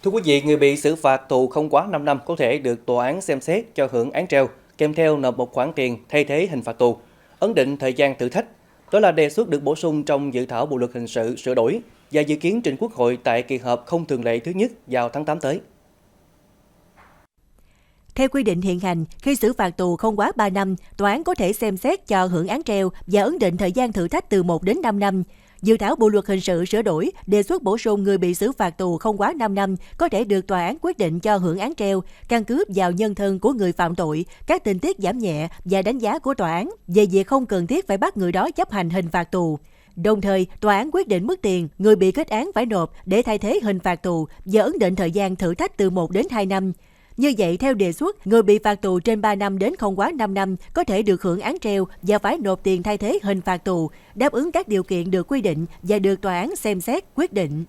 Thưa quý vị, người bị xử phạt tù không quá 5 năm có thể được tòa án xem xét cho hưởng án treo, kèm theo nộp một khoản tiền thay thế hình phạt tù, ấn định thời gian thử thách. Đó là đề xuất được bổ sung trong dự thảo Bộ luật hình sự sửa đổi và dự kiến trình Quốc hội tại kỳ họp không thường lệ thứ nhất vào tháng 8 tới. Theo quy định hiện hành, khi xử phạt tù không quá 3 năm, tòa án có thể xem xét cho hưởng án treo và ấn định thời gian thử thách từ 1 đến 5 năm. Dự thảo Bộ luật hình sự sửa đổi đề xuất bổ sung người bị xử phạt tù không quá 5 năm có thể được tòa án quyết định cho hưởng án treo, căn cứ vào nhân thân của người phạm tội, các tình tiết giảm nhẹ và đánh giá của tòa án về việc không cần thiết phải bắt người đó chấp hành hình phạt tù. Đồng thời, tòa án quyết định mức tiền người bị kết án phải nộp để thay thế hình phạt tù và ấn định thời gian thử thách từ 1 đến 2 năm. Như vậy, theo đề xuất, người bị phạt tù trên 3 năm đến không quá 5 năm có thể được hưởng án treo và phải nộp tiền thay thế hình phạt tù, đáp ứng các điều kiện được quy định và được tòa án xem xét quyết định.